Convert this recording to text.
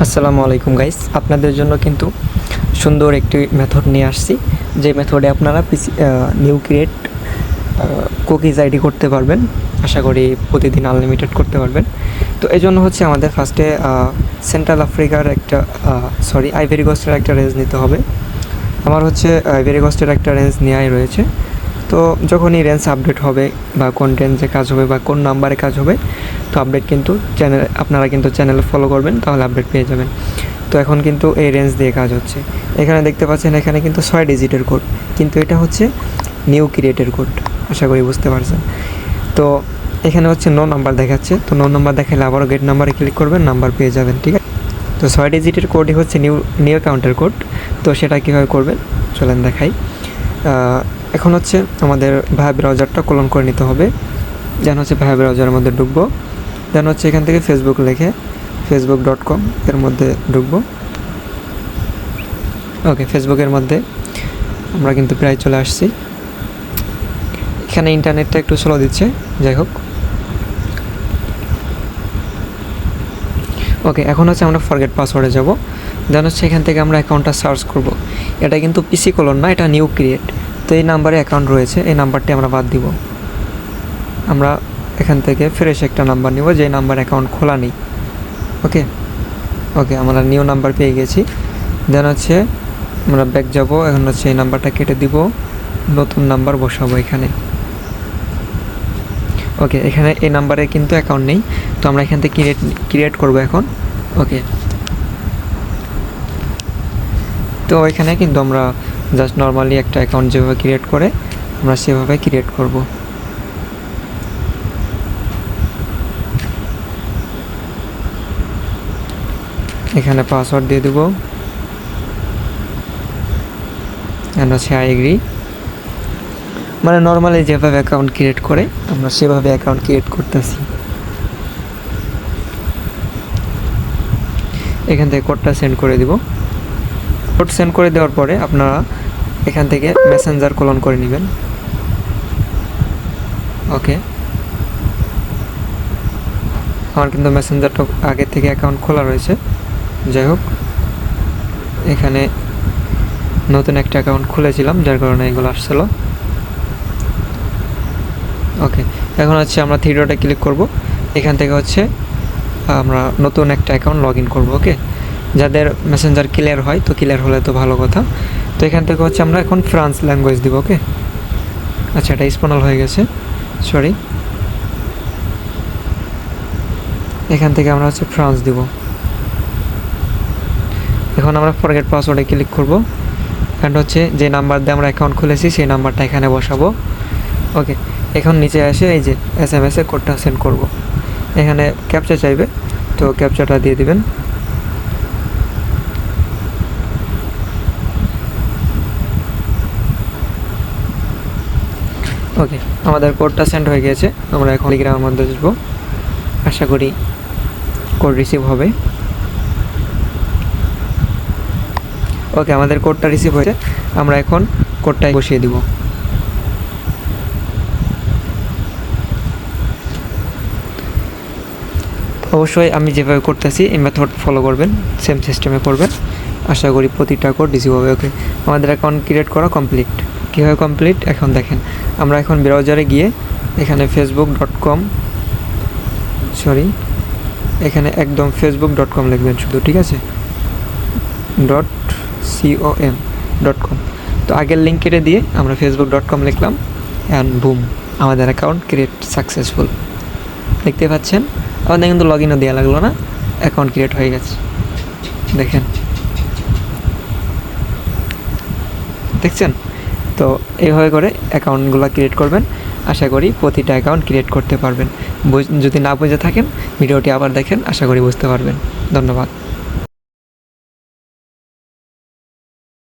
আসসালামু আলাইকুম গাইস, আপনাদের জন্য কিন্তু সুন্দর একটি মেথড নিয়ে আসছি। যে মেথডে আপনারা নিউ ক্রিয়েট কুকিজ আইডি করতে পারবেন। আশা করি প্রতিদিন আনলিমিটেড করতে পারবেন। তো এই জন্য হচ্ছে আমাদের ফার্স্টে সেন্ট্রাল আফ্রিকার আইভরি কোস্টের একটা রেঞ্জ নিতে হবে। আমার হচ্ছে আইভরি কোস্টের একটা রেঞ্জ নেওয়াই রয়েছে। তো যখনই রেঞ্জ আপডেট হবে বা কোন রেঞ্জে কাজ হবে বা কোন নাম্বারে কাজ হবে, তো আপডেট কিন্তু আপনারা কিন্তু চ্যানেল ফলো করবেন, তাহলে আপডেট পেয়ে যাবেন। তো এখন কিন্তু এই রেঞ্জ দিয়ে কাজ হচ্ছে। এখানে দেখতে পাচ্ছেন, এখানে কিন্তু 6 ডিজিটের কোড, কিন্তু এটা হচ্ছে নিউ ক্রিয়েটের কোড। আশা করি বুঝতে পারছেন। তো এখানে হচ্ছে নো নাম্বার দেখাচ্ছে। তো নো নাম্বার দেখালে আবারও গেট নাম্বারে ক্লিক করবেন, নাম্বার পেয়ে যাবেন। ঠিক আছে, তো 6 ডিজিটের কোডই হচ্ছে নিউ অ্যাকাউন্টের কোড। তো সেটা কীভাবে করবেন চলেন দেখাই। এখন হচ্ছে আমাদের ভায়া ব্রাউজারটা ক্লোন করে নিতে হবে। দেন হচ্ছে ভায়া ব্রাউজারের মধ্যে ঢুকবো। দেন হচ্ছে এখান থেকে ফেসবুক লিখে facebook.com এর মধ্যে ঢুকবো। ওকে, ফেসবুকের মধ্যে আমরা কিন্তু প্রায় চলে আসছি। এখানে ইন্টারনেটটা একটু স্লো দিচ্ছে, যাই হোক। ওকে, এখন হচ্ছে আমরা ফরগেট পাসওয়ার্ডে যাব। দেন হচ্ছে এখান থেকে আমরা অ্যাকাউন্টটা সার্চ করব। এটা কিন্তু পিসি ক্লোন না, এটা নিউ ক্রিয়েট। তো এই নাম্বারে অ্যাকাউন্ট রয়েছে, এই নাম্বারটি আমরা বাদ দিব। আমরা এখান থেকে ফ্রেশ একটা নাম্বার নিব, যে নাম্বার অ্যাকাউন্ট খোলা নেই। ওকে ওকে, আমরা নিউ নাম্বার পেয়ে গেছি। দেন হচ্ছে আমরা ব্যাক যাব। এখন হচ্ছে এই নাম্বারটা কেটে দিব, নতুন নাম্বার বসাবো এখানে। ওকে, এখানে এই নাম্বারে কিন্তু অ্যাকাউন্ট নেই, তো আমরা এখান থেকে ক্রিয়েট করব এখন। ওকে, তো এখানে কিন্তু আমরা জাস্ট নর্মালি একটা অ্যাকাউন্ট যেভাবে ক্রিয়েট করে আমরা সেভাবে ক্রিয়েট করব। এখানে পাসওয়ার্ড দিয়ে দেবো, অ্যান্ড হচ্ছে আই এগ্রি। মানে নর্মালি যেভাবে অ্যাকাউন্ট ক্রিয়েট করে আমরা সেভাবে অ্যাকাউন্ট ক্রিয়েট করতেছি। এখান থেকে কোডটা সেন্ড করে দিব। কোড সেন্ড করে দেওয়ার পরে আপনারা এখান থেকে মেসেঞ্জার ক্লোন করে নেবেন। ওকে, আমার কিন্তু মেসেঞ্জারটা আগে থেকে অ্যাকাউন্ট খোলা রয়েছে। যাই হোক, এখানে নতুন একটা অ্যাকাউন্ট খুলেছিলাম, যার কারণে এগুলো আসছিলো। ওকে, এখন হচ্ছে আমরা থ্রি ডটে ক্লিক করব। এখান থেকে হচ্ছে আমরা নতুন একটা অ্যাকাউন্ট লগ ইন করবো। ওকে, যাদের মেসেঞ্জার ক্লিয়ার হয়, তো ক্লিয়ার হলে তো ভালো কথা। তো এখান থেকে হচ্ছে আমরা এখন ফ্রান্স ল্যাঙ্গুয়েজ দিব। ওকে, আচ্ছা, এটা স্পেনাল হয়ে গেছে, সরি। এখান থেকে আমরা হচ্ছে ফ্রান্স দিব। এখন আমরা ফরগেট পাসওয়ার্ডে ক্লিক করব, অ্যান্ড হচ্ছে যে নাম্বার দিয়ে আমরা অ্যাকাউন্ট খুলেছি সেই নাম্বারটা এখানে বসাবো। ওকে, এখন নিচে এসে এই যে SMS-এ কোডটা সেন্ড করব। এখানে ক্যাপচা চাইবে, তো ক্যাপচাটা দিয়ে দিবেন। ওকে, আমাদের কোডটা সেন্ড হয়ে গেছে। আমরা এখন টেলিগ্রামের মধ্যে আসবো। আশা করি কোড রিসিভ হবে। ওকে, আমাদের কোডটা রিসিভ হয়েছে। আমরা এখন কোডটাই বসিয়ে দিব। অবশ্যই আমি যেভাবে করতেছি এই মেথড ফলো করবেন, সেম সিস্টেমে করবেন। আশা করি প্রতিটা কোড রিসিভ হবে। ওকে, আমাদের অ্যাকাউন্ট ক্রিয়েট করা কমপ্লিট। কীভাবে কমপ্লিট এখন দেখেন। আমরা এখন ব্রাউজারে গিয়ে এখানে facebook.com এখানে একদম facebook.com লিখবেন শুধু, ঠিক আছে, .com. তো আগের লিঙ্ক কেটে দিয়ে আমরা facebook.com লিখলাম, অ্যান্ড বুম, আমাদের অ্যাকাউন্ট ক্রিয়েট সাকসেসফুল। দেখতে পাচ্ছেন, আমাদের কিন্তু লগ ইনও দেওয়া লাগলো না, অ্যাকাউন্ট ক্রিয়েট হয়ে গেছে। দেখেন, দেখছেন? তো এইভাবে করে অ্যাকাউন্টগুলো ক্রিয়েট করবেন। আশা করি প্রতিটা অ্যাকাউন্ট ক্রিয়েট করতে পারবেন। যদি না বুঝে থাকেন, ভিডিওটি আবার দেখেন, আশা করি বুঝতে পারবেন। ধন্যবাদ।